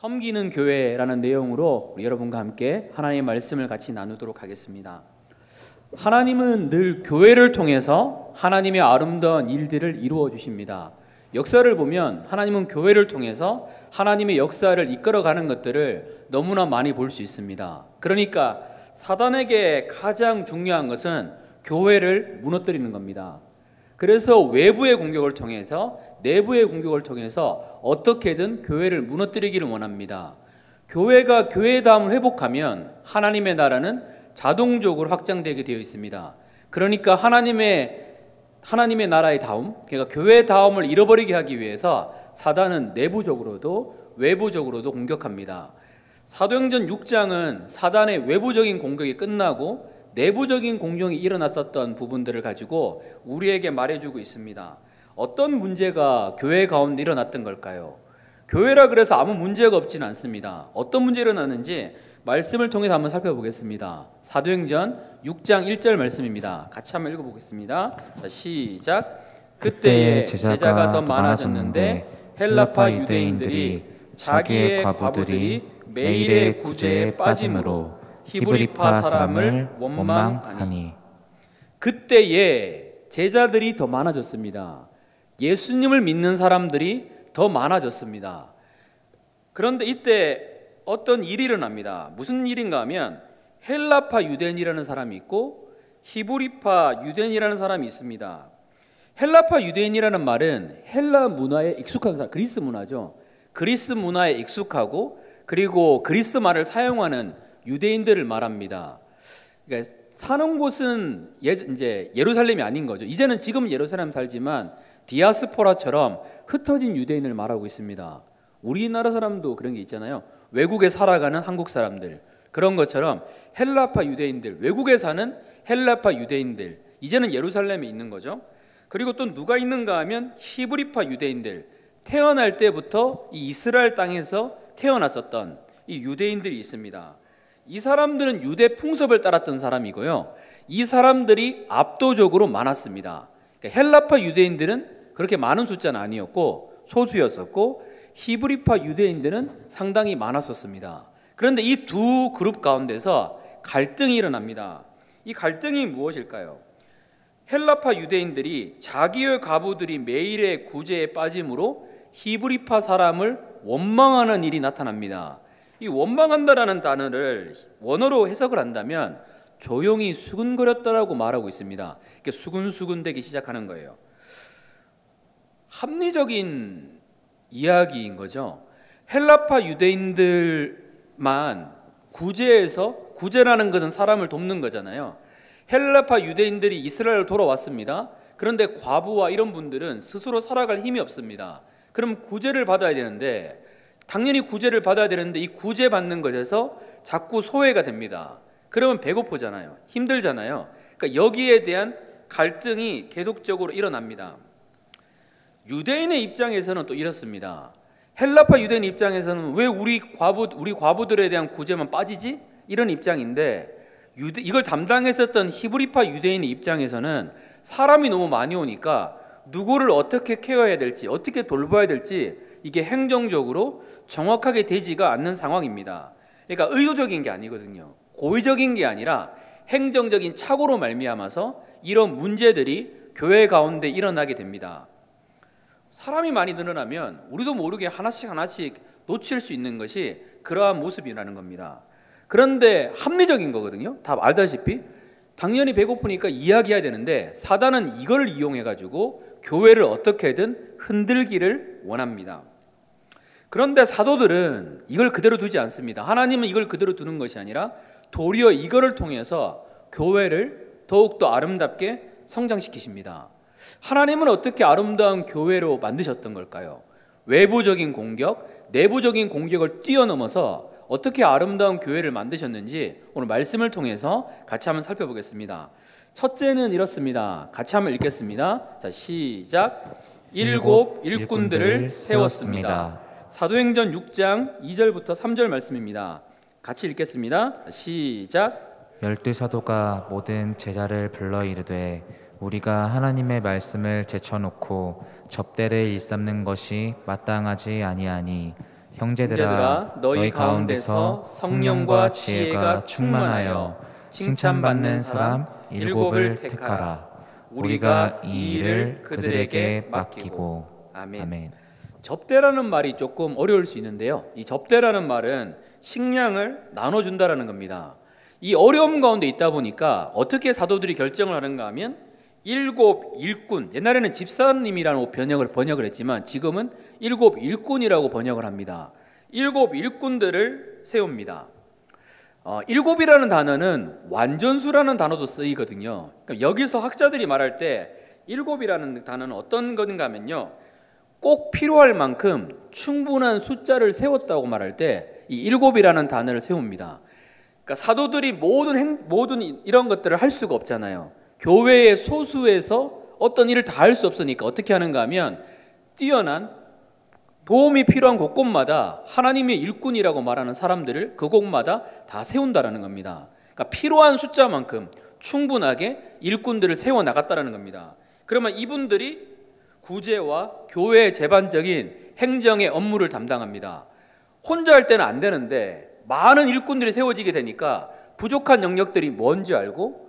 섬기는 교회라는 내용으로 우리 여러분과 함께 하나님의 말씀을 같이 나누도록 하겠습니다. 하나님은 늘 교회를 통해서 하나님의 아름다운 일들을 이루어 주십니다. 역사를 보면 하나님은 교회를 통해서 하나님의 역사를 이끌어가는 것들을 너무나 많이 볼 수 있습니다. 그러니까 사단에게 가장 중요한 것은 교회를 무너뜨리는 겁니다. 그래서 외부의 공격을 통해서 내부의 공격을 통해서 어떻게든 교회를 무너뜨리기를 원합니다. 교회가 교회다움을 회복하면 하나님의 나라는 자동적으로 확장되게 되어 있습니다. 그러니까 하나님의 나라의 다움, 그러니까 교회의 다움을 잃어버리게 하기 위해서 사단은 내부적으로도 외부적으로도 공격합니다. 사도행전 6장은 사단의 외부적인 공격이 끝나고 내부적인 공격이 일어났었던 부분들을 가지고 우리에게 말해주고 있습니다. 어떤 문제가 교회 가운데 일어났던 걸까요? 교회라 그래서 아무 문제가 없지는 않습니다. 어떤 문제가 일어났는지 말씀을 통해서 한번 살펴보겠습니다. 사도행전 6장 1절 말씀입니다. 같이 한번 읽어보겠습니다. 자, 시작. 그때에 제자가 더 많아졌는데 헬라파 유대인들이 자기의 과부들이 매일의 구제에 빠짐으로 히브리파 사람을 원망하니. 그때에 제자들이 더 많아졌습니다. 예수님을 믿는 사람들이 더 많아졌습니다. 그런데 이때 어떤 일이 일어납니다. 무슨 일인가 하면 헬라파 유대인이라는 사람이 있고 히브리파 유대인이라는 사람이 있습니다. 헬라파 유대인이라는 말은 헬라 문화에 익숙한 사람, 그리스 문화죠. 그리스 문화에 익숙하고 그리고 그리스 말을 사용하는 유대인들을 말합니다. 그러니까 사는 곳은 이제 예루살렘이 아닌 거죠. 이제는 지금 예루살렘 살지만 디아스포라처럼 흩어진 유대인을 말하고 있습니다. 우리나라 사람도 그런 게 있잖아요. 외국에 살아가는 한국 사람들, 그런 것처럼 헬라파 유대인들, 외국에 사는 헬라파 유대인들, 이제는 예루살렘에 있는 거죠. 그리고 또 누가 있는가 하면 히브리파 유대인들, 태어날 때부터 이 이스라엘 땅에서 태어났었던 이 유대인들이 있습니다. 이 사람들은 유대 풍습을 따랐던 사람이고요. 이 사람들이 압도적으로 많았습니다. 그러니까 헬라파 유대인들은 그렇게 많은 숫자는 아니었고 소수였었고 히브리파 유대인들은 상당히 많았었습니다. 그런데 이 두 그룹 가운데서 갈등이 일어납니다. 이 갈등이 무엇일까요? 헬라파 유대인들이 자기의 과부들이 매일의 구제에 빠짐으로 히브리파 사람을 원망하는 일이 나타납니다. 이 원망한다라는 단어를 원어로 해석을 한다면 조용히 수근거렸다라고 말하고 있습니다. 이렇게 수근수근되기 시작하는 거예요. 합리적인 이야기인 거죠. 헬라파 유대인들만 구제라는 것은 사람을 돕는 거잖아요. 헬라파 유대인들이 이스라엘로 돌아왔습니다. 그런데 과부와 이런 분들은 스스로 살아갈 힘이 없습니다. 그럼 구제를 받아야 되는데 당연히 구제를 받아야 되는데 이 구제받는 것에서 자꾸 소외가 됩니다. 그러면 배고프잖아요. 힘들잖아요. 그러니까 여기에 대한 갈등이 계속적으로 일어납니다. 유대인의 입장에서는 또 이렇습니다. 헬라파 유대인 입장에서는 왜 우리 과부들에 대한 구제만 빠지지? 이런 입장인데 이걸 담당했었던 히브리파 유대인의 입장에서는 사람이 너무 많이 오니까 누구를 어떻게 케어해야 될지, 어떻게 돌봐야 될지 이게 행정적으로 정확하게 되지가 않는 상황입니다. 그러니까 의도적인 게 아니거든요. 고의적인 게 아니라 행정적인 착오로 말미암아서 이런 문제들이 교회 가운데 일어나게 됩니다. 사람이 많이 늘어나면 우리도 모르게 하나씩 놓칠 수 있는 것이 그러한 모습이라는 겁니다. 그런데 합리적인 거거든요. 다 알다시피 당연히 배고프니까 이야기해야 되는데 사단은 이걸 이용해가지고 교회를 어떻게든 흔들기를 원합니다. 그런데 사도들은 이걸 그대로 두지 않습니다. 하나님은 이걸 그대로 두는 것이 아니라 도리어 이거를 통해서 교회를 더욱더 아름답게 성장시키십니다. 하나님은 어떻게 아름다운 교회로 만드셨던 걸까요? 외부적인 공격, 내부적인 공격을 뛰어넘어서 어떻게 아름다운 교회를 만드셨는지 오늘 말씀을 통해서 같이 한번 살펴보겠습니다. 첫째는 이렇습니다. 같이 한번 읽겠습니다. 자, 시작. 일곱 일꾼들을 세웠습니다. 사도행전 6장 2절부터 3절 말씀입니다. 같이 읽겠습니다. 시작. 12사도가 모든 제자를 불러 이르되 우리가 하나님의 말씀을 제쳐놓고 접대를 일삼는 것이 마땅하지 아니하니 형제들아 너희 가운데서 성령과 지혜가 충만하여 칭찬받는 사람 7을 택하라. 우리가 이 일을 그들에게 맡기고. 아멘. 접대라는 말이 조금 어려울 수 있는데요, 이 접대라는 말은 식량을 나눠준다라는 겁니다. 이 어려움 가운데 있다 보니까 어떻게 사도들이 결정을 하는가 하면 7 일꾼, 옛날에는 집사님이라는 번역을 했지만 지금은 7 일꾼이라고 번역을 합니다. 7 일꾼들을 세웁니다. 7이라는 단어는 완전수라는 단어도 쓰이거든요. 그러니까 여기서 학자들이 말할 때 7이라는 단어는 어떤 건가 하면요, 꼭 필요할 만큼 충분한 숫자를 세웠다고 말할 때 이 7이라는 단어를 세웁니다. 그러니까 사도들이 모든 이런 것들을 할 수가 없잖아요. 교회의 소수에서 어떤 일을 다 할 수 없으니까 어떻게 하는가 하면 뛰어난 도움이 필요한 곳곳마다 하나님의 일꾼이라고 말하는 사람들을 그 곳마다 다 세운다라는 겁니다. 그러니까 필요한 숫자만큼 충분하게 일꾼들을 세워나갔다라는 겁니다. 그러면 이분들이 구제와 교회의 제반적인 행정의 업무를 담당합니다. 혼자 할 때는 안 되는데 많은 일꾼들이 세워지게 되니까 부족한 영역들이 뭔지 알고,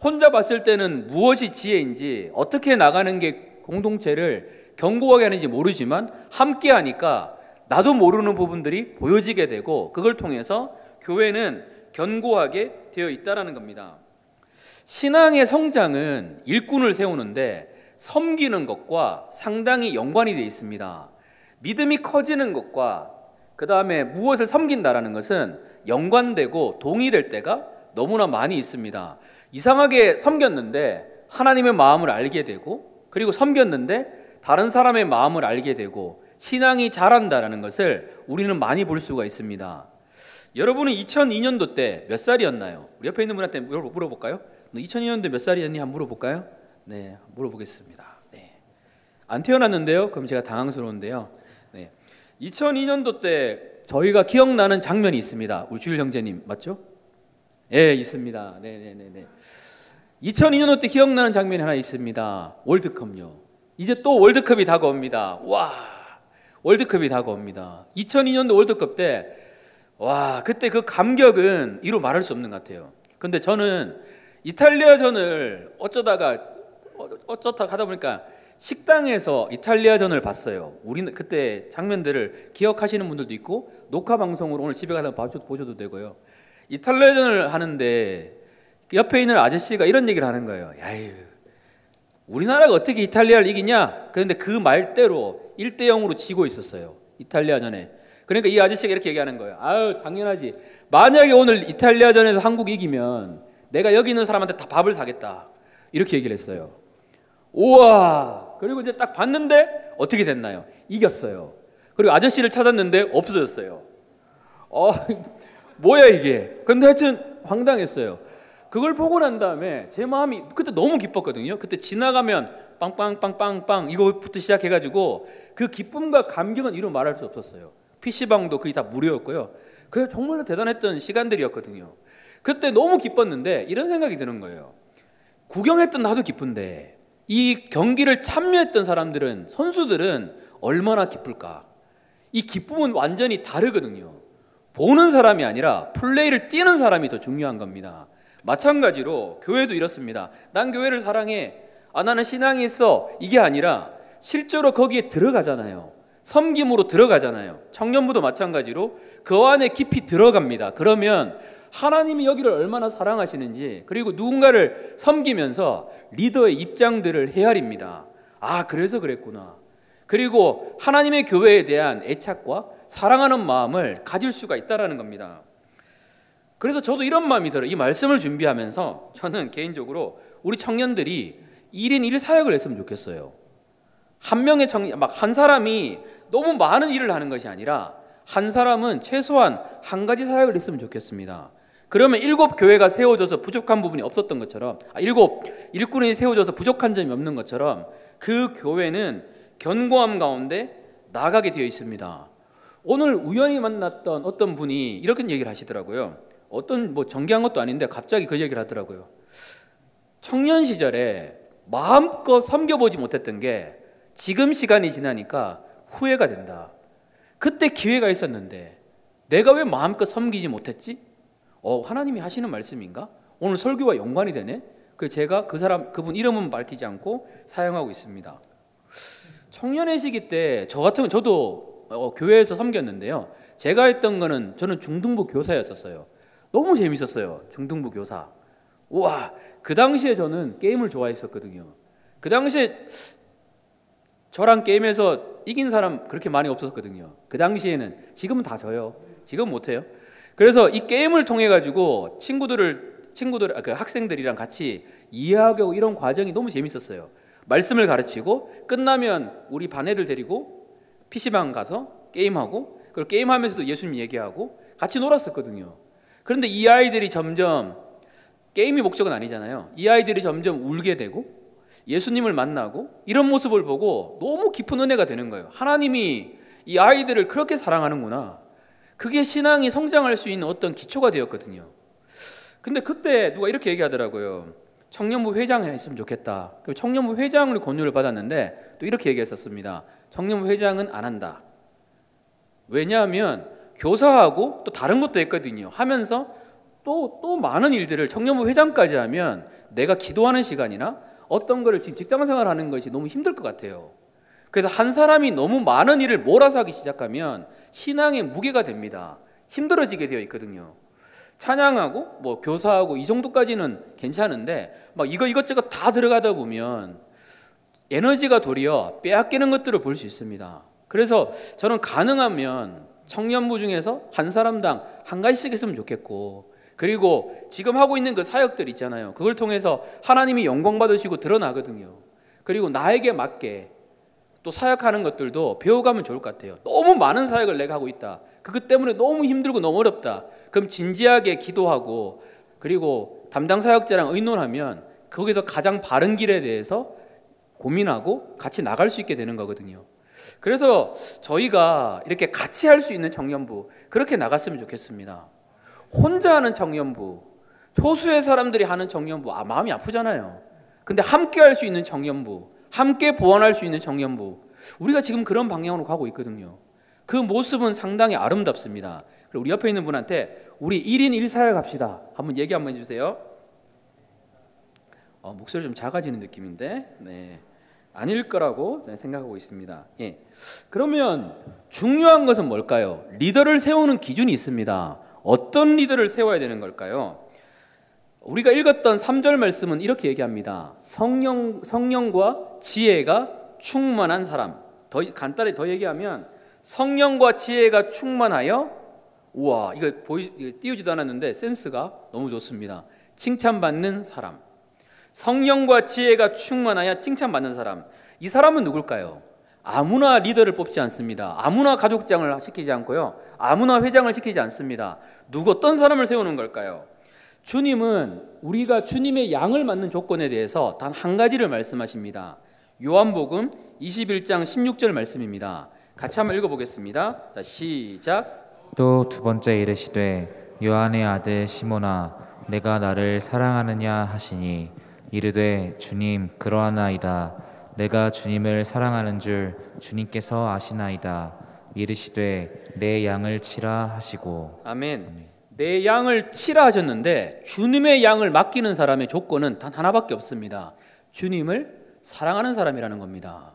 혼자 봤을 때는 무엇이 지혜인지 어떻게 나가는 게 공동체를 견고하게 하는지 모르지만 함께 하니까 나도 모르는 부분들이 보여지게 되고 그걸 통해서 교회는 견고하게 되어 있다는 겁니다. 신앙의 성장은 일꾼을 세우는데 섬기는 것과 상당히 연관이 되어 있습니다. 믿음이 커지는 것과 그 다음에 무엇을 섬긴다라는 것은 연관되고 동의될 때가 너무나 많이 있습니다. 이상하게 섬겼는데 하나님의 마음을 알게 되고, 그리고 섬겼는데 다른 사람의 마음을 알게 되고 신앙이 자란다는 것을 우리는 많이 볼 수가 있습니다. 여러분은 2002년도 때 몇 살이었나요? 우리 옆에 있는 분한테 물어볼까요? 너 2002년도 몇 살이었니? 한번 물어볼까요? 네, 물어보겠습니다. 네. 안 태어났는데요? 그럼 제가 당황스러운데요. 네. 2002년도 때 저희가 기억나는 장면이 있습니다. 우리 주일 형제님 맞죠? 예, 있습니다. 네네네. 2002년도 때 기억나는 장면이 하나 있습니다. 월드컵요. 이제 또 월드컵이 다가옵니다. 와, 월드컵이 다가옵니다. 2002년도 월드컵 때, 와, 그때 그 감격은 이루 말할 수 없는 것 같아요. 근데 저는 이탈리아전을 어쩌다가 하다 보니까 식당에서 이탈리아전을 봤어요. 우리는 그때 장면들을 기억하시는 분들도 있고 녹화 방송으로 오늘 집에 가서 보셔도 되고요. 이탈리아전을 하는데 옆에 있는 아저씨가 이런 얘기를 하는 거예요. 야유, 우리나라가 어떻게 이탈리아를 이기냐? 그런데 그 말대로 1대0으로 지고 있었어요. 이탈리아전에. 그러니까 이 아저씨가 이렇게 얘기하는 거예요. 아유, 당연하지. 만약에 오늘 이탈리아전에서 한국이 이기면 내가 여기 있는 사람한테 다 밥을 사겠다. 이렇게 얘기를 했어요. 우와. 그리고 이제 딱 봤는데 어떻게 됐나요? 이겼어요. 그리고 아저씨를 찾았는데 없어졌어요. 뭐야 이게. 근데 하여튼 황당했어요. 그걸 보고 난 다음에 제 마음이 그때 너무 기뻤거든요. 그때 지나가면 빵빵빵빵빵 이거부터 시작해가지고 그 기쁨과 감격은 이루 말할 수 없었어요. PC방도 거의 다 무료였고요. 그게 정말로 대단했던 시간들이었거든요. 그때 너무 기뻤는데 이런 생각이 드는 거예요. 구경했던 나도 기쁜데 이 경기를 참여했던 사람들은, 선수들은 얼마나 기쁠까? 이 기쁨은 완전히 다르거든요. 보는 사람이 아니라 플레이를 뛰는 사람이 더 중요한 겁니다. 마찬가지로 교회도 이렇습니다. 난 교회를 사랑해. 나는 신앙이 있어. 이게 아니라 실제로 거기에 들어가잖아요. 섬김으로 들어가잖아요. 청년부도 마찬가지로 그 안에 깊이 들어갑니다. 그러면 하나님이 여기를 얼마나 사랑하시는지, 그리고 누군가를 섬기면서 리더의 입장들을 헤아립니다. 그래서 그랬구나. 그리고 하나님의 교회에 대한 애착과 사랑하는 마음을 가질 수가 있다는 겁니다. 그래서 저도 이런 마음이 들어요. 이 말씀을 준비하면서 저는 개인적으로 우리 청년들이 1인 1 사역을 했으면 좋겠어요. 한 명의 한 사람이 너무 많은 일을 하는 것이 아니라 한 사람은 최소한 한 가지 사역을 했으면 좋겠습니다. 그러면 7 교회가 세워져서 부족한 부분이 없었던 것처럼, 7 일꾼이 세워져서 부족한 점이 없는 것처럼 그 교회는 견고함 가운데 나가게 되어 있습니다. 오늘 우연히 만났던 어떤 분이 이렇게 얘기를 하시더라고요. 어떤 정기한 것도 아닌데 갑자기 그 얘기를 하더라고요. 청년 시절에 마음껏 섬겨보지 못했던 게 지금 시간이 지나니까 후회가 된다. 그때 기회가 있었는데 내가 왜 마음껏 섬기지 못했지? 하나님이 하시는 말씀인가? 오늘 설교와 연관이 되네. 제가 그분 이름은 밝히지 않고 사용하고 있습니다. 청년의 시기 때 저도 교회에서 섬겼는데요. 제가 했던 거는 저는 중등부 교사였었어요. 너무 재밌었어요. 중등부 교사. 우와, 그 당시에 저는 게임을 좋아했었거든요. 그 당시에 저랑 게임에서 이긴 사람 그렇게 많이 없었거든요. 그 당시에는. 지금은 다 져요. 지금 못해요. 그래서 이 게임을 통해 가지고 학생들이랑 같이 이해하고 이런 과정이 너무 재밌었어요. 말씀을 가르치고 끝나면 우리 반 애들 데리고 PC방 가서 게임하고, 그리고 게임하면서도 예수님 얘기하고 같이 놀았었거든요. 그런데 이 아이들이 점점, 게임이 목적은 아니잖아요. 이 아이들이 점점 울게 되고 예수님을 만나고 이런 모습을 보고 너무 깊은 은혜가 되는 거예요. 하나님이 이 아이들을 그렇게 사랑하는구나. 그게 신앙이 성장할 수 있는 어떤 기초가 되었거든요. 근데 그때 누가 이렇게 얘기하더라고요. 청년부 회장 했으면 좋겠다. 청년부 회장을 권유를 받았는데 또 이렇게 얘기했었습니다. 청년부 회장은 안 한다. 왜냐하면 교사하고 또 다른 것도 했거든요. 하면서 또 많은 일들을 청년부 회장까지 하면 내가 기도하는 시간이나 어떤 거를 지금 직장생활 하는 것이 너무 힘들 것 같아요. 그래서 한 사람이 너무 많은 일을 몰아서 하기 시작하면 신앙의 무게가 됩니다. 힘들어지게 되어 있거든요. 찬양하고 교사하고 이 정도까지는 괜찮은데 이것저것 다 들어가다 보면 에너지가 도리어 빼앗기는 것들을 볼 수 있습니다. 그래서 저는 가능하면 청년부 중에서 한 사람당 한 가지씩 했으면 좋겠고, 그리고 지금 하고 있는 그 사역들 있잖아요. 그걸 통해서 하나님이 영광 받으시고 드러나거든요. 그리고 나에게 맞게 또 사역하는 것들도 배워가면 좋을 것 같아요. 너무 많은 사역을 내가 하고 있다. 그것 때문에 너무 힘들고 너무 어렵다. 그럼 진지하게 기도하고 그리고 담당 사역자랑 의논하면 거기서 가장 바른 길에 대해서 고민하고 같이 나갈 수 있게 되는 거거든요. 그래서 저희가 이렇게 같이 할 수 있는 청년부, 그렇게 나갔으면 좋겠습니다. 혼자 하는 청년부, 소수의 사람들이 하는 청년부, 마음이 아프잖아요. 근데 함께 할 수 있는 청년부, 함께 보완할 수 있는 청년부, 우리가 지금 그런 방향으로 가고 있거든요. 그 모습은 상당히 아름답습니다. 우리 옆에 있는 분한테 우리 1인 1사역 합시다. 한번 얘기 한번 해주세요. 목소리 좀 작아지는 느낌인데, 네, 아닐 거라고 생각하고 있습니다. 예. 그러면 중요한 것은 뭘까요? 리더를 세우는 기준이 있습니다. 어떤 리더를 세워야 되는 걸까요? 우리가 읽었던 3절 말씀은 이렇게 얘기합니다. 성령과 지혜가 충만한 사람. 간단히 더 얘기하면 성령과 지혜가 충만하여, 우와, 이거 띄우지도 않았는데 센스가 너무 좋습니다. 칭찬받는 사람. 성령과 지혜가 충만하여 칭찬받는 사람. 이 사람은 누굴까요? 아무나 리더를 뽑지 않습니다. 아무나 가족장을 시키지 않고요. 아무나 회장을 시키지 않습니다. 어떤 사람을 세우는 걸까요? 주님은 우리가 주님의 양을 맡는 조건에 대해서 단 한 가지를 말씀하십니다. 요한복음 21장 16절 말씀입니다. 같이 한번 읽어보겠습니다. 자, 시작. 또 두 번째 이르시되 요한의 아들 시몬아 내가 나를 사랑하느냐 하시니 이르되 주님 그러하나이다. 내가 주님을 사랑하는 줄 주님께서 아시나이다. 이르시되 내 양을 치라 하시고. 아멘. 내 양을 치라 하셨는데 주님의 양을 맡기는 사람의 조건은 단 하나밖에 없습니다. 주님을 사랑하는 사람이라는 겁니다.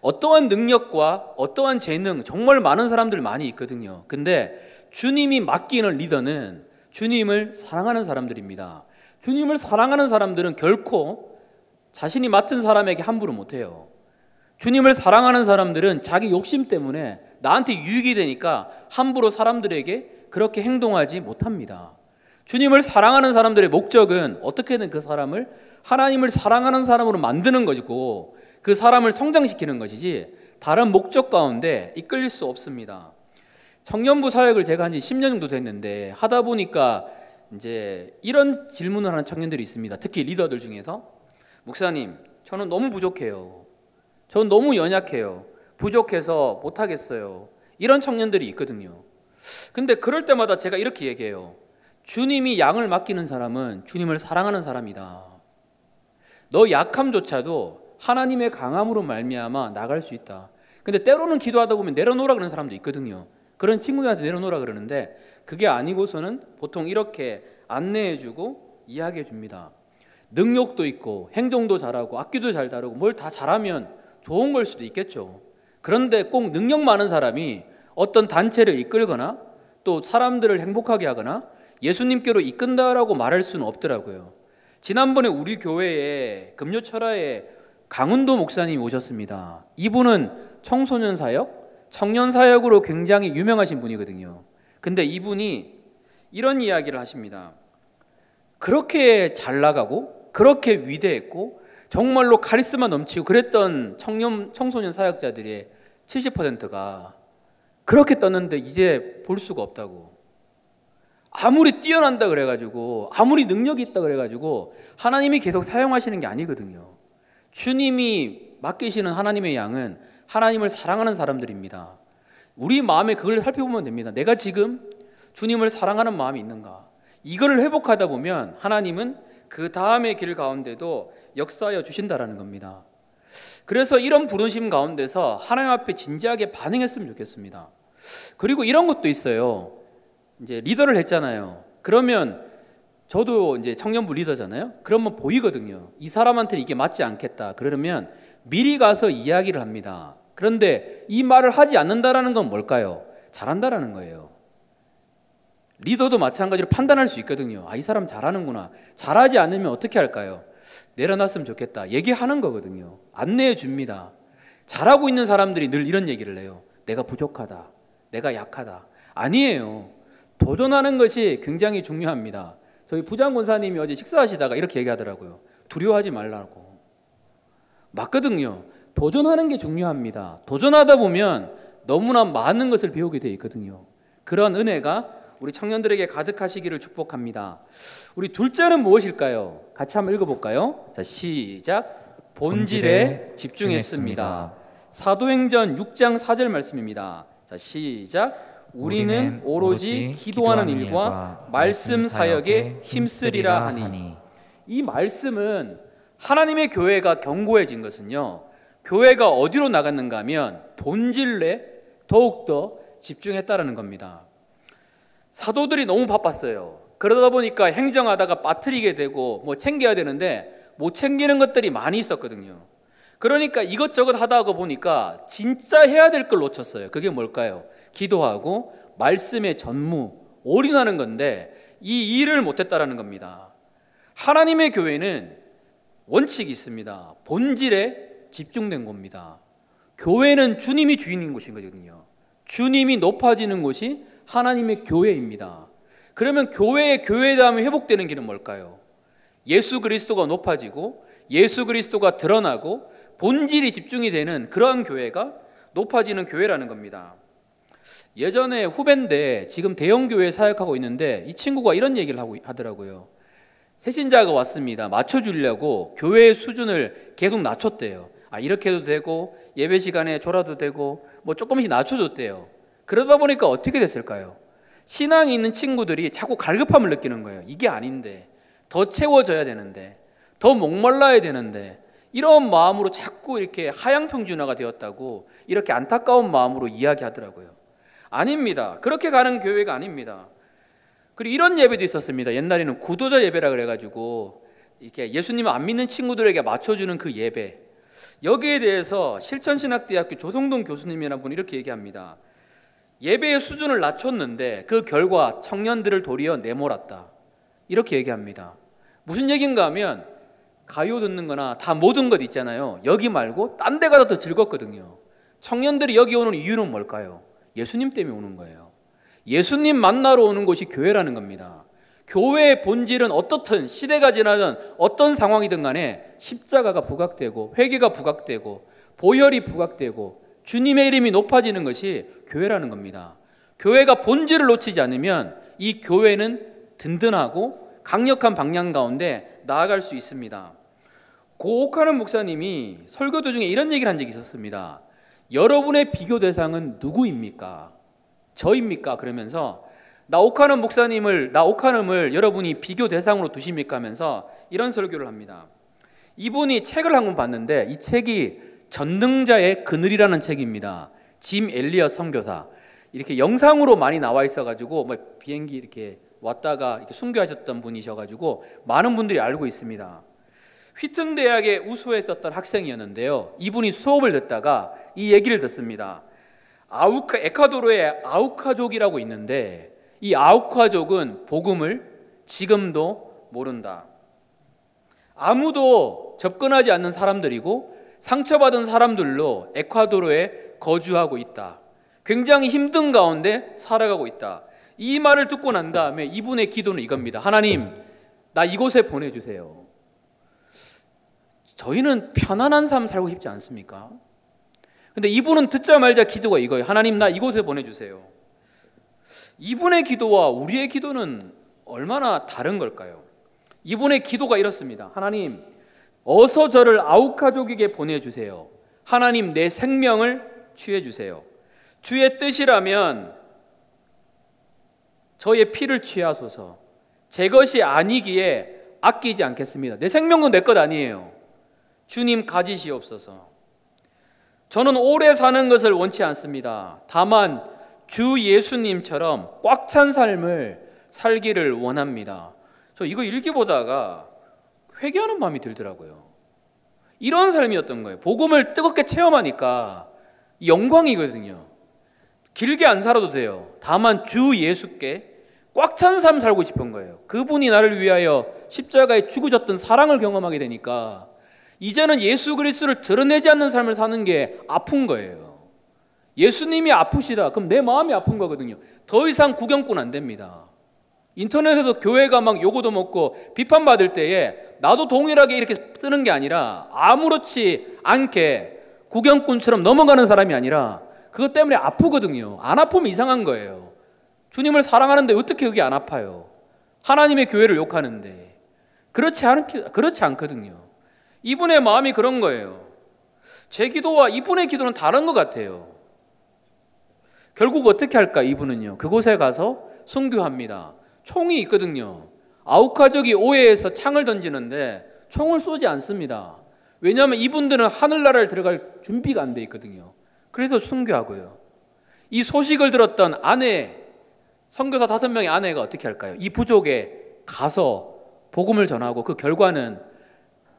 어떠한 능력과 어떠한 재능, 정말 많은 사람들 많이 있거든요. 근데 주님이 맡기는 리더는 주님을 사랑하는 사람들입니다. 주님을 사랑하는 사람들은 결코 자신이 맡은 사람에게 함부로 못해요. 주님을 사랑하는 사람들은 자기 욕심 때문에 나한테 유익이 되니까 함부로 사람들에게 그렇게 행동하지 못합니다. 주님을 사랑하는 사람들의 목적은 어떻게든 그 사람을 하나님을 사랑하는 사람으로 만드는 것이고 그 사람을 성장시키는 것이지 다른 목적 가운데 이끌릴 수 없습니다. 청년부 사역을 제가 한 지 10년 정도 됐는데 하다 보니까 이제 이런 질문을 하는 청년들이 있습니다. 특히 리더들 중에서 목사님, 저는 너무 부족해요. 저는 너무 연약해요. 부족해서 못하겠어요. 이런 청년들이 있거든요. 근데 그럴 때마다 제가 이렇게 얘기해요. 주님이 양을 맡기는 사람은 주님을 사랑하는 사람이다. 너 약함조차도 하나님의 강함으로 말미암아 나갈 수 있다. 근데 때로는 기도하다 보면 내려놓으라 그러는 사람도 있거든요. 그런 친구들한테 내려놓으라 그러는데 그게 아니고서는 보통 이렇게 안내해주고 이야기해줍니다. 능력도 있고 행동도 잘하고 악기도 잘 다루고 뭘 다 잘하면 좋은 걸 수도 있겠죠. 그런데 꼭 능력 많은 사람이 어떤 단체를 이끌거나 또 사람들을 행복하게 하거나 예수님께로 이끈다라고 말할 수는 없더라고요. 지난번에 우리 교회에 금요철야에 강은도 목사님이 오셨습니다. 이분은 청소년 사역, 청년 사역으로 굉장히 유명하신 분이거든요. 근데 이분이 이런 이야기를 하십니다. 그렇게 잘 나가고 그렇게 위대했고 정말로 카리스마 넘치고 그랬던 청소년 사역자들의 70%가 그렇게 떴는데 이제 볼 수가 없다고. 아무리 뛰어난다 그래가지고 아무리 능력이 있다 그래가지고 하나님이 계속 사용하시는 게 아니거든요. 주님이 맡기시는 하나님의 양은 하나님을 사랑하는 사람들입니다. 우리 마음에 그걸 살펴보면 됩니다. 내가 지금 주님을 사랑하는 마음이 있는가. 이거를 회복하다 보면 하나님은 그 다음의 길 가운데도 역사하여 주신다라는 겁니다. 그래서 이런 부르심 가운데서 하나님 앞에 진지하게 반응했으면 좋겠습니다. 그리고 이런 것도 있어요. 이제 리더를 했잖아요. 그러면 저도 이제 청년부 리더잖아요. 그러면 보이거든요. 이 사람한테는 이게 맞지 않겠다. 그러면 미리 가서 이야기를 합니다. 그런데 이 말을 하지 않는다라는 건 뭘까요? 잘한다라는 거예요. 리더도 마찬가지로 판단할 수 있거든요. 아, 이 사람 잘하는구나. 잘하지 않으면 어떻게 할까요? 내려놨으면 좋겠다. 얘기하는 거거든요. 안내해 줍니다. 잘하고 있는 사람들이 늘 이런 얘기를 해요. 내가 부족하다. 내가 약하다. 아니에요. 도전하는 것이 굉장히 중요합니다. 저희 부장 권사님이 어제 식사하시다가 이렇게 얘기하더라고요. 두려워하지 말라고. 맞거든요. 도전하는 게 중요합니다. 도전하다 보면 너무나 많은 것을 배우게 되어 있거든요. 그런 은혜가 우리 청년들에게 가득하시기를 축복합니다. 우리 둘째는 무엇일까요? 같이 한번 읽어볼까요? 자, 시작. 본질에 집중했습니다. 사도행전 6장 4절 말씀입니다. 자, 시작. 우리는 오로지 기도하는 일과 말씀 사역에 힘쓰리라 하니. 이 말씀은 하나님의 교회가 견고해진 것은요, 교회가 어디로 나갔는가 하면 본질에 더욱더 집중했다라는 겁니다. 사도들이 너무 바빴어요. 그러다 보니까 행정하다가 빠뜨리게 되고 뭐 챙겨야 되는데 못 챙기는 것들이 많이 있었거든요. 그러니까 이것저것 하다 보니까 진짜 해야 될 걸 놓쳤어요. 그게 뭘까요? 기도하고 말씀에 전무, 올인하는 건데 이 일을 못했다라는 겁니다. 하나님의 교회는 원칙이 있습니다. 본질에 집중된 겁니다. 교회는 주님이 주인인 곳이거든요. 주님이 높아지는 곳이 하나님의 교회입니다. 그러면 교회의 교회다움이 회복되는 길은 뭘까요? 예수 그리스도가 높아지고 예수 그리스도가 드러나고 본질이 집중이 되는 그러한 교회가 높아지는 교회라는 겁니다. 예전에 후배인데 지금 대형교회에 사역하고 있는데 이 친구가 이런 얘기를 하더라고요. 새신자가 왔습니다. 맞춰주려고 교회의 수준을 계속 낮췄대요. 아, 이렇게 해도 되고 예배 시간에 졸아도 되고 뭐 조금씩 낮춰줬대요. 그러다 보니까 어떻게 됐을까요? 신앙이 있는 친구들이 자꾸 갈급함을 느끼는 거예요. 이게 아닌데, 더 채워져야 되는데, 더 목말라야 되는데, 이런 마음으로 자꾸 이렇게 하향평준화가 되었다고 이렇게 안타까운 마음으로 이야기하더라고요. 아닙니다. 그렇게 가는 교회가 아닙니다. 그리고 이런 예배도 있었습니다. 옛날에는 구도자 예배라 그래가지고 이렇게 예수님을 안 믿는 친구들에게 맞춰주는 그 예배. 여기에 대해서 실천신학대학교 조성동 교수님이라는 분이 이렇게 얘기합니다. 예배의 수준을 낮췄는데 그 결과 청년들을 도리어 내몰았다. 이렇게 얘기합니다. 무슨 얘기인가 하면 가요 듣는 거나 다 모든 것 있잖아요. 여기 말고 딴 데 가서 더 즐겁거든요. 청년들이 여기 오는 이유는 뭘까요? 예수님 때문에 오는 거예요. 예수님 만나러 오는 곳이 교회라는 겁니다. 교회의 본질은 어떻든 시대가 지나든 어떤 상황이든 간에 십자가가 부각되고 회개가 부각되고 보혈이 부각되고 주님의 이름이 높아지는 것이 교회라는 겁니다. 교회가 본질을 놓치지 않으면 이 교회는 든든하고 강력한 방향 가운데 나아갈 수 있습니다. 고 옥하는 목사님이 설교 도중에 이런 얘기를 한 적이 있었습니다. 여러분의 비교 대상은 누구입니까? 저입니까? 그러면서 나 옥하는을 여러분이 비교 대상으로 두십니까? 하면서 이런 설교를 합니다. 이분이 책을 한 권 봤는데 이 책이 전능자의 그늘이라는 책입니다. 짐 엘리엇 선교사. 이렇게 영상으로 많이 나와 있어가지고 뭐 비행기 이렇게 왔다가 이렇게 순교하셨던 분이셔가지고 많은 분들이 알고 있습니다. 휘튼 대학에 우수했었던 학생이었는데요. 이분이 수업을 듣다가 이 얘기를 듣습니다. 에콰도르의 아우카족이라고 있는데 이 아우카족은 복음을 지금도 모른다. 아무도 접근하지 않는 사람들이고 상처받은 사람들로 에콰도르에 거주하고 있다. 굉장히 힘든 가운데 살아가고 있다. 이 말을 듣고 난 다음에 이분의 기도는 이겁니다. 하나님, 나 이곳에 보내주세요. 저희는 편안한 삶 살고 싶지 않습니까? 근데 이분은 듣자마자 기도가 이거예요. 하나님, 나 이곳에 보내주세요. 이분의 기도와 우리의 기도는 얼마나 다른 걸까요? 이분의 기도가 이렇습니다. 하나님, 어서 저를 아우카족에게 보내주세요. 하나님, 내 생명을 취해주세요. 주의 뜻이라면 저의 피를 취하소서. 제 것이 아니기에 아끼지 않겠습니다. 내 생명도 내 것 아니에요. 주님 가지시옵소서. 저는 오래 사는 것을 원치 않습니다. 다만 주 예수님처럼 꽉 찬 삶을 살기를 원합니다. 저 이거 읽기보다가 회개하는 마음이 들더라고요. 이런 삶이었던 거예요. 복음을 뜨겁게 체험하니까 영광이거든요. 길게 안 살아도 돼요. 다만 주 예수께 꽉 찬 삶 살고 싶은 거예요. 그분이 나를 위하여 십자가에 죽으셨던 사랑을 경험하게 되니까 이제는 예수 그리스도를 드러내지 않는 삶을 사는 게 아픈 거예요. 예수님이 아프시다. 그럼 내 마음이 아픈 거거든요. 더 이상 구경꾼 안 됩니다. 인터넷에서 교회가 막 요구도 먹고 비판받을 때에 나도 동일하게 이렇게 쓰는 게 아니라 아무렇지 않게 구경꾼처럼 넘어가는 사람이 아니라 그것 때문에 아프거든요. 안 아프면 이상한 거예요. 주님을 사랑하는데 어떻게 여기 안 아파요? 하나님의 교회를 욕하는데. 그렇지 않거든요. 이분의 마음이 그런 거예요. 제 기도와 이분의 기도는 다른 것 같아요. 결국 어떻게 할까? 이분은요, 그곳에 가서 순교합니다. 총이 있거든요. 아우카족이 오해해서 창을 던지는데 총을 쏘지 않습니다. 왜냐하면 이분들은 하늘나라를 들어갈 준비가 안 돼 있거든요. 그래서 순교하고요. 이 소식을 들었던 아내, 선교사 5명의 아내가 어떻게 할까요? 이 부족에 가서 복음을 전하고 그 결과는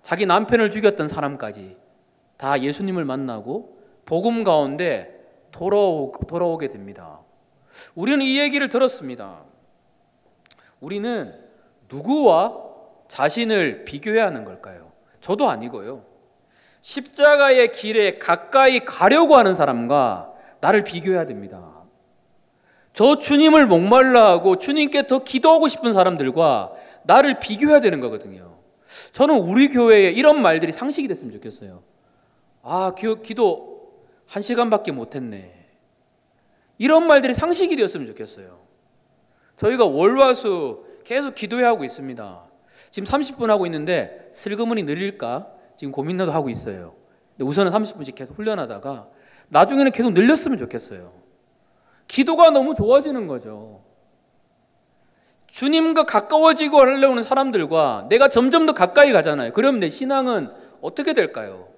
자기 남편을 죽였던 사람까지 다 예수님을 만나고 복음 가운데 돌아오게 됩니다. 우리는 이 얘기를 들었습니다. 우리는 누구와 자신을 비교해야 하는 걸까요? 저도 아니고요. 십자가의 길에 가까이 가려고 하는 사람과 나를 비교해야 됩니다. 저 주님을 목말라 하고 주님께 더 기도하고 싶은 사람들과 나를 비교해야 되는 거거든요. 저는 우리 교회에 이런 말들이 상식이 됐으면 좋겠어요. 아, 기도 1시간밖에 못했네. 이런 말들이 상식이 되었으면 좋겠어요. 저희가 월화수 계속 기도해야 하고 있습니다. 지금 30분 하고 있는데 슬그머니 느릴까 지금 고민도 하고 있어요. 근데 우선은 30분씩 계속 훈련하다가 나중에는 계속 늘렸으면 좋겠어요. 기도가 너무 좋아지는 거죠. 주님과 가까워지고 하려는 사람들과 내가 점점 더 가까이 가잖아요. 그럼 내 신앙은 어떻게 될까요?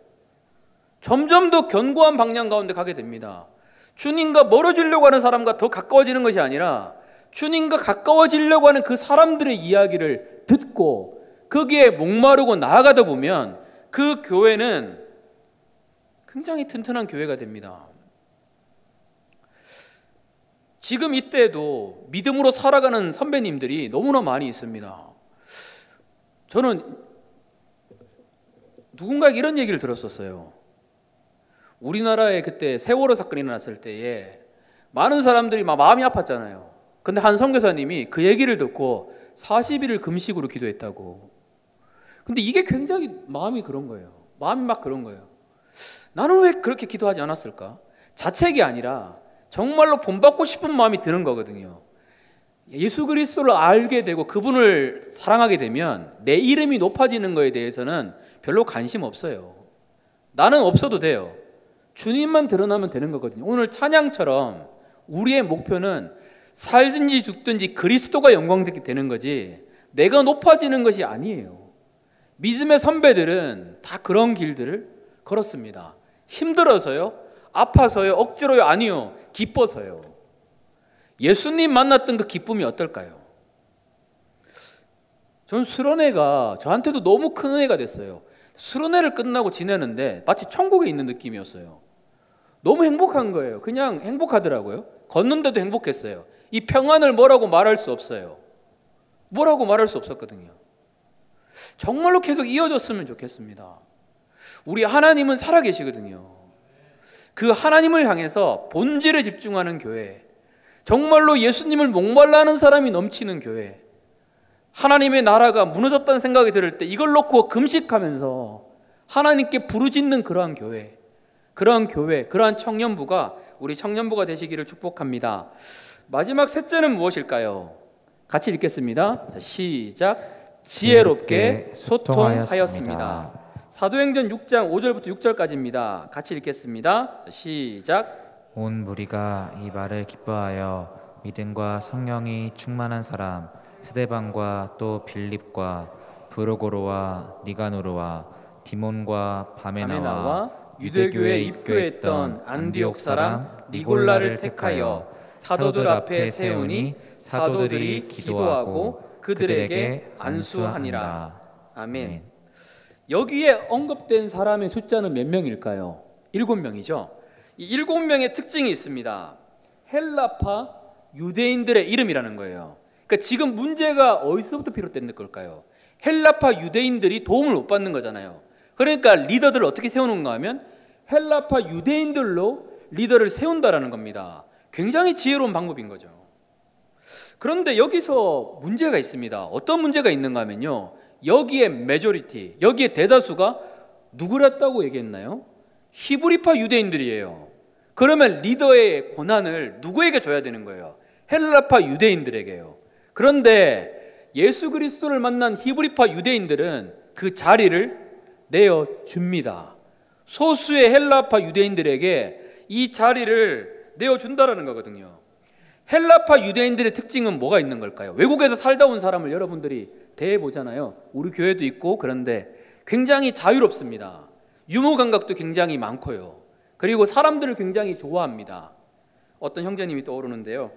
점점 더 견고한 방향 가운데 가게 됩니다. 주님과 멀어지려고 하는 사람과 더 가까워지는 것이 아니라 주님과 가까워지려고 하는 그 사람들의 이야기를 듣고 거기에 목마르고 나아가다 보면 그 교회는 굉장히 튼튼한 교회가 됩니다. 지금 이때도 믿음으로 살아가는 선배님들이 너무나 많이 있습니다. 저는 누군가에게 이런 얘기를 들었었어요. 우리나라에 그때 세월호 사건이 일어났을 때에 많은 사람들이 막 마음이 아팠잖아요. 근데 한 선교사님이 그 얘기를 듣고 40일을 금식으로 기도했다고. 근데 이게 굉장히 마음이 그런 거예요. 마음이 막 그런 거예요. 나는 왜 그렇게 기도하지 않았을까? 자책이 아니라 정말로 본받고 싶은 마음이 드는 거거든요. 예수 그리스도를 알게 되고 그분을 사랑하게 되면 내 이름이 높아지는 거에 대해서는 별로 관심 없어요. 나는 없어도 돼요. 주님만 드러나면 되는 거거든요. 오늘 찬양처럼 우리의 목표는 살든지 죽든지 그리스도가 영광되게 되는 거지 내가 높아지는 것이 아니에요. 믿음의 선배들은 다 그런 길들을 걸었습니다. 힘들어서요? 아파서요? 억지로요? 아니요. 기뻐서요. 예수님 만났던 그 기쁨이 어떨까요? 전 수련회가 저한테도 너무 큰 은혜가 됐어요. 수련회를 끝나고 지내는데 마치 천국에 있는 느낌이었어요. 너무 행복한 거예요. 그냥 행복하더라고요. 걷는데도 행복했어요. 이 평안을 뭐라고 말할 수 없어요. 뭐라고 말할 수 없었거든요. 정말로 계속 이어졌으면 좋겠습니다. 우리 하나님은 살아계시거든요. 그 하나님을 향해서 본질에 집중하는 교회, 정말로 예수님을 목말라 하는 사람이 넘치는 교회, 하나님의 나라가 무너졌다는 생각이 들 때 이걸 놓고 금식하면서 하나님께 부르짖는 그러한 교회, 그러한 청년부가 우리 청년부가 되시기를 축복합니다. 마지막 셋째는 무엇일까요? 같이 읽겠습니다. 자, 시작. 지혜롭게 소통하였습니다. 사도행전 6장 5절부터 6절까지입니다. 같이 읽겠습니다. 자, 시작. 온 무리가 이 말을 기뻐하여 믿음과 성령이 충만한 사람 스데반과 또 빌립과 브로고로와 니가노르와 디몬과 바메나와 유대교에 입교했던 안디옥 사람 니골라를 택하여 사도들 앞에 세우니 사도들이 기도하고 그들에게 안수하니라. 아멘. 여기에 언급된 사람의 숫자는 몇 명일까요? 7명이죠. 이 7명의 특징이 있습니다. 헬라파 유대인들의 이름이라는 거예요. 그러니까 지금 문제가 어디서부터 비롯된 걸까요? 헬라파 유대인들이 도움을 못 받는 거잖아요. 그러니까 리더들을 어떻게 세우는가 하면 헬라파 유대인들로 리더를 세운다라는 겁니다. 굉장히 지혜로운 방법인 거죠. 그런데 여기서 문제가 있습니다. 어떤 문제가 있는가 하면요, 여기에 메조리티, 여기에 대다수가 누구랬다고 얘기했나요? 히브리파 유대인들이에요. 그러면 리더의 권한을 누구에게 줘야 되는 거예요? 헬라파 유대인들에게요. 그런데 예수 그리스도를 만난 히브리파 유대인들은 그 자리를 내어줍니다. 소수의 헬라파 유대인들에게 이 자리를 내어준다라는 거거든요. 헬라파 유대인들의 특징은 뭐가 있는 걸까요? 외국에서 살다 온 사람을 여러분들이 대해보잖아요. 우리 교회도 있고. 그런데 굉장히 자유롭습니다. 유머 감각도 굉장히 많고요. 그리고 사람들을 굉장히 좋아합니다. 어떤 형제님이 떠오르는데요,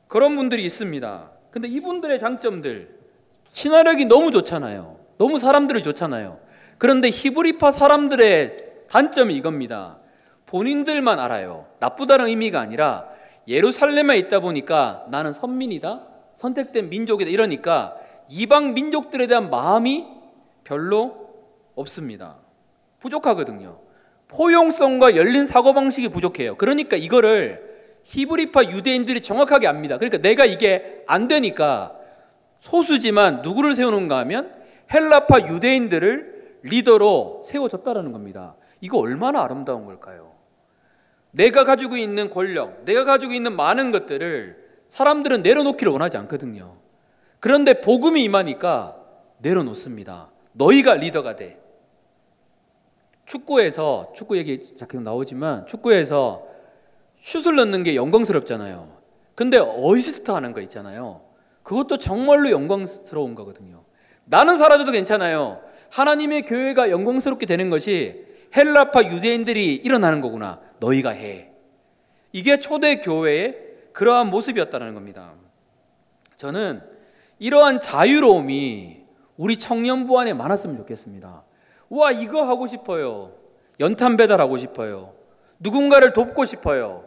그런 분들이 있습니다. 근데 이분들의 장점들, 친화력이 너무 좋잖아요. 너무 사람들이 좋잖아요. 그런데 히브리파 사람들의 단점이 이겁니다. 본인들만 알아요. 나쁘다는 의미가 아니라 예루살렘에 있다 보니까 나는 선민이다, 선택된 민족이다, 이러니까 이방 민족들에 대한 마음이 별로 없습니다. 부족하거든요. 포용성과 열린 사고방식이 부족해요. 그러니까 이거를 히브리파 유대인들이 정확하게 압니다. 그러니까 내가 이게 안 되니까 소수지만 누구를 세우는가 하면 헬라파 유대인들을 리더로 세워줬다라는 겁니다. 이거 얼마나 아름다운 걸까요? 내가 가지고 있는 권력, 내가 가지고 있는 많은 것들을 사람들은 내려놓기를 원하지 않거든요. 그런데 복음이 임하니까 내려놓습니다. 너희가 리더가 돼. 축구 얘기 자꾸 나오지만 축구에서 슛을 넣는 게 영광스럽잖아요. 근데 어시스트 하는 거 있잖아요. 그것도 정말로 영광스러운 거거든요. 나는 사라져도 괜찮아요. 하나님의 교회가 영광스럽게 되는 것이 헬라파 유대인들이 일어나는 거구나. 너희가 해. 이게 초대 교회의 그러한 모습이었다는 겁니다. 저는 이러한 자유로움이 우리 청년부 안에 많았으면 좋겠습니다. 와, 이거 하고 싶어요. 연탄 배달하고 싶어요. 누군가를 돕고 싶어요.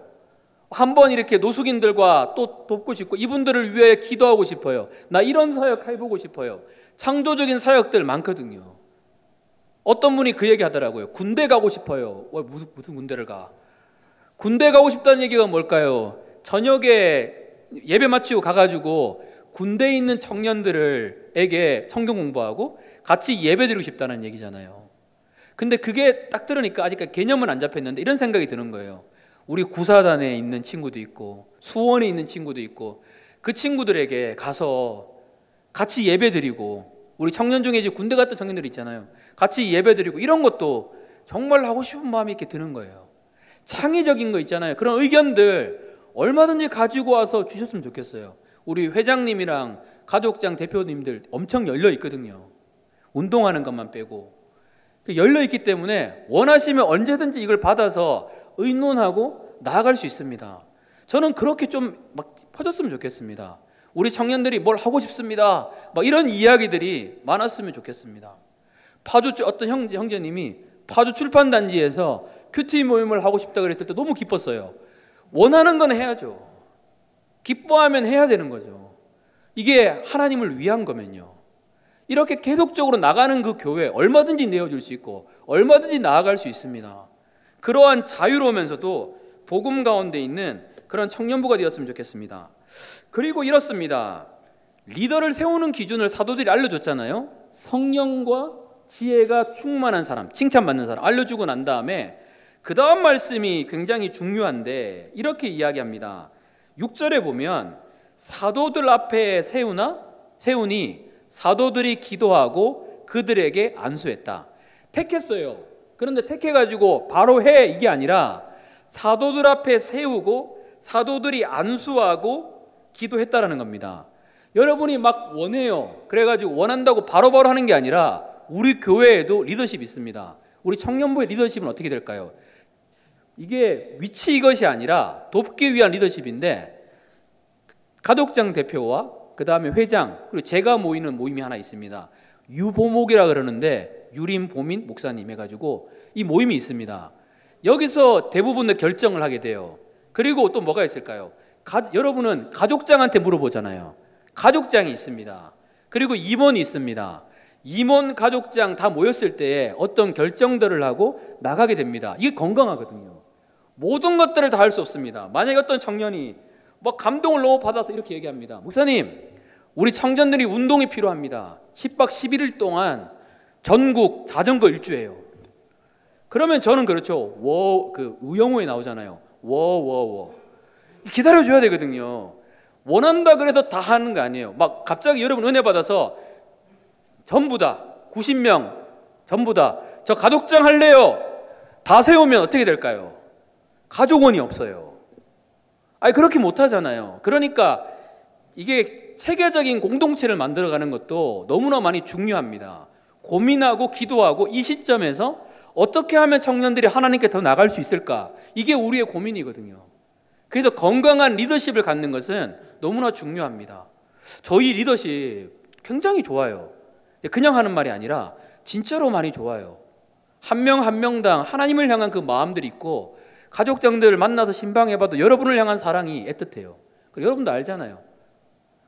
한번 이렇게 노숙인들과 또 돕고 싶고 이분들을 위해 기도하고 싶어요. 나 이런 사역 해보고 싶어요. 창조적인 사역들 많거든요. 어떤 분이 그 얘기 하더라고요. 군대 가고 싶어요. 무슨 군대를 가? 군대 가고 싶다는 얘기가 뭘까요? 저녁에 예배 마치고 가가지고 군대에 있는 청년들에게 성경 공부하고 같이 예배 드리고 싶다는 얘기잖아요. 근데 그게 딱 들으니까 아직까지 개념은 안 잡혔는데 이런 생각이 드는 거예요. 우리 구사단에 있는 친구도 있고 수원에 있는 친구도 있고 그 친구들에게 가서 같이 예배 드리고, 우리 청년 중에 이제 군대 갔던 청년들 있잖아요. 같이 예배 드리고 이런 것도 정말 하고 싶은 마음이 이렇게 드는 거예요. 창의적인 거 있잖아요. 그런 의견들 얼마든지 가지고 와서 주셨으면 좋겠어요. 우리 회장님이랑 가족장 대표님들 엄청 열려 있거든요. 운동하는 것만 빼고. 열려있기 때문에 원하시면 언제든지 이걸 받아서 의논하고 나아갈 수 있습니다. 저는 그렇게 좀 막 퍼졌으면 좋겠습니다. 우리 청년들이 뭘 하고 싶습니다, 막 이런 이야기들이 많았으면 좋겠습니다. 파주 어떤 형제님이 파주 출판단지에서 큐티 모임을 하고 싶다 그랬을 때 너무 기뻤어요. 원하는 건 해야죠. 기뻐하면 해야 되는 거죠. 이게 하나님을 위한 거면요. 이렇게 계속적으로 나가는 그 교회 얼마든지 내어줄 수 있고 얼마든지 나아갈 수 있습니다. 그러한 자유로우면서도 복음 가운데 있는 그런 청년부가 되었으면 좋겠습니다. 그리고 이렇습니다. 리더를 세우는 기준을 사도들이 알려줬잖아요. 성령과 지혜가 충만한 사람, 칭찬받는 사람 알려주고 난 다음에 그 다음 말씀이 굉장히 중요한데 이렇게 이야기합니다. 6절에 보면 사도들 앞에 세우니 사도들이 기도하고 그들에게 안수했다. 택했어요. 그런데 택해가지고 바로 해 이게 아니라 사도들 앞에 세우고 사도들이 안수하고 기도했다라는 겁니다. 여러분이 막 원해요. 그래가지고 원한다고 바로바로 하는 게 아니라 우리 교회에도 리더십이 있습니다. 우리 청년부의 리더십은 어떻게 될까요? 이게 위치 이것이 아니라 돕기 위한 리더십인데 가족장 대표와 그 다음에 회장 그리고 제가 모이는 모임이 하나 있습니다. 유보목이라 그러는데 유림 보민 목사님 해가지고 이 모임이 있습니다. 여기서 대부분의 결정을 하게 돼요. 그리고 또 뭐가 있을까요? 여러분은 가족장한테 물어보잖아요. 가족장이 있습니다. 그리고 임원이 있습니다. 임원 가족장 다 모였을 때에 어떤 결정들을 하고 나가게 됩니다. 이게 건강하거든요. 모든 것들을 다 할 수 없습니다. 만약에 어떤 청년이 막 감동을 너무 받아서 이렇게 얘기합니다. 목사님, 우리 청년들이 운동이 필요합니다. 10박 11일 동안 전국 자전거 일주예요. 그러면 저는 그렇죠. 우영우에 나오잖아요. 기다려줘야 되거든요. 원한다 그래서 다 하는 거 아니에요. 막 갑자기 여러분 은혜 받아서 전부 다 90명 전부 다 저 가족장 할래요. 다 세우면 어떻게 될까요? 가족원이 없어요. 아니 그렇게 못하잖아요. 그러니까 이게 체계적인 공동체를 만들어가는 것도 너무나 많이 중요합니다. 고민하고 기도하고 이 시점에서 어떻게 하면 청년들이 하나님께 더 나갈 수 있을까? 이게 우리의 고민이거든요. 그래서 건강한 리더십을 갖는 것은 너무나 중요합니다. 저희 리더십 굉장히 좋아요. 그냥 하는 말이 아니라 진짜로 많이 좋아요. 한 명 한 명당 하나님을 향한 그 마음들이 있고 가족장들을 만나서 신방해봐도 여러분을 향한 사랑이 애틋해요. 여러분도 알잖아요.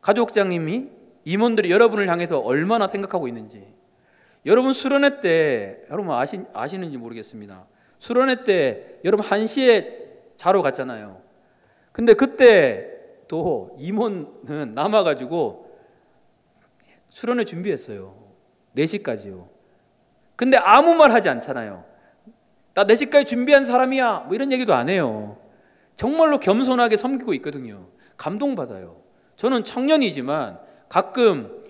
가족장님이 임원들이 여러분을 향해서 얼마나 생각하고 있는지. 여러분 수련회 때 여러분 아시는지 모르겠습니다. 수련회 때 여러분 1시에 자러 갔잖아요. 근데 그때 또 임원은 남아가지고 수련회 준비했어요. 4시까지요. 근데 아무 말 하지 않잖아요. 나 4시까지 준비한 사람이야 뭐 이런 얘기도 안 해요. 정말로 겸손하게 섬기고 있거든요. 감동받아요. 저는 청년이지만 가끔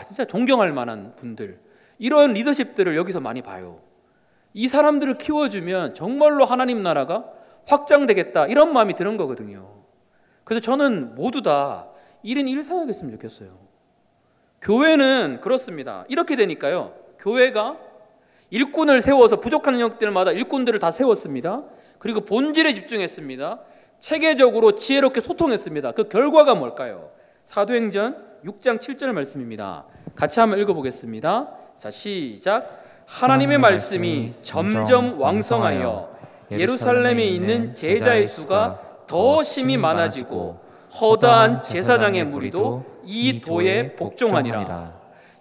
진짜 존경할 만한 분들, 이런 리더십들을 여기서 많이 봐요. 이 사람들을 키워주면 정말로 하나님 나라가 확장되겠다 이런 마음이 드는 거거든요. 그래서 저는 모두 다 1인 1사역 했으면 좋겠어요. 교회는 그렇습니다. 이렇게 되니까요, 교회가 일꾼을 세워서 부족한 영역들마다 일꾼들을 다 세웠습니다. 그리고 본질에 집중했습니다. 체계적으로 지혜롭게 소통했습니다. 그 결과가 뭘까요? 사도행전 6장 7절 말씀입니다. 같이 한번 읽어보겠습니다. 자, 시작. 하나님의 말씀이 점점 왕성하여 예루살렘에 있는 제자의 수가 더 심히 많아지고 허다한 제사장의 무리도 이 도에 복종하니라.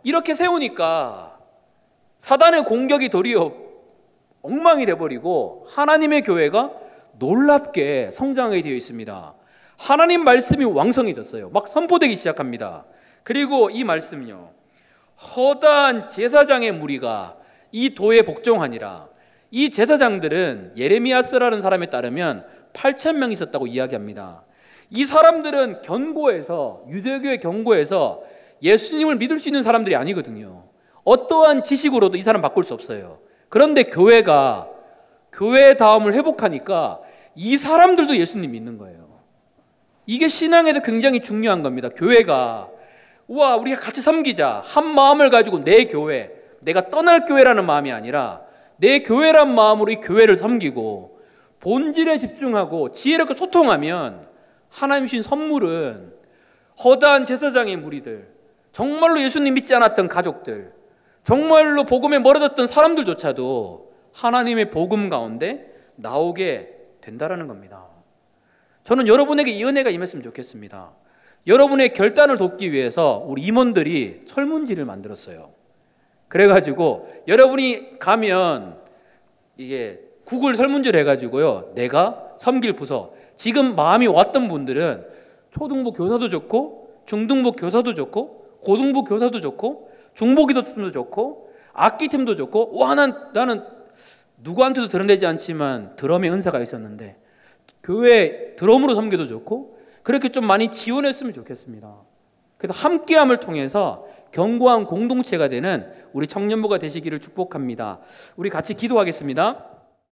이렇게 세우니까 사단의 공격이 도리어 엉망이 돼버리고 하나님의 교회가 놀랍게 성장하게 되어 있습니다. 하나님 말씀이 왕성해졌어요. 막 선포되기 시작합니다. 그리고 이 말씀은요, 허다한 제사장의 무리가 이 도에 복종하니라. 이 제사장들은 예레미야스라는 사람에 따르면 8,000명 있었다고 이야기합니다. 이 사람들은 유대교의 경고에서 예수님을 믿을 수 있는 사람들이 아니거든요. 어떠한 지식으로도 이 사람 바꿀 수 없어요. 그런데 교회가 교회의 다음을 회복하니까 이 사람들도 예수님 믿는 거예요. 이게 신앙에서 굉장히 중요한 겁니다. 교회가 우리가 같이 섬기자, 한 마음을 가지고 내 교회, 내가 떠날 교회라는 마음이 아니라 내 교회란 마음으로 이 교회를 섬기고 본질에 집중하고 지혜롭게 소통하면 하나님 주신 선물은 허다한 제사장의 무리들, 정말로 예수님 믿지 않았던 가족들, 정말로 복음에 멀어졌던 사람들조차도 하나님의 복음 가운데 나오게 된다라는 겁니다. 저는 여러분에게 이 은혜가 임했으면 좋겠습니다. 여러분의 결단을 돕기 위해서 우리 임원들이 설문지를 만들었어요. 그래가지고 여러분이 가면 이게 구글 설문지를 해가지고요, 내가 섬길 부서, 지금 마음이 왔던 분들은 초등부 교사도 좋고 중등부 교사도 좋고 고등부 교사도 좋고 중보기도팀도 좋고 악기팀도 좋고, 와 나는 누구한테도 드러내지 않지만 드럼의 은사가 있었는데 교회 드럼으로 섬겨도 좋고, 그렇게 좀 많이 지원했으면 좋겠습니다. 그래서 함께함을 통해서 견고한 공동체가 되는 우리 청년부가 되시기를 축복합니다. 우리 같이 기도하겠습니다.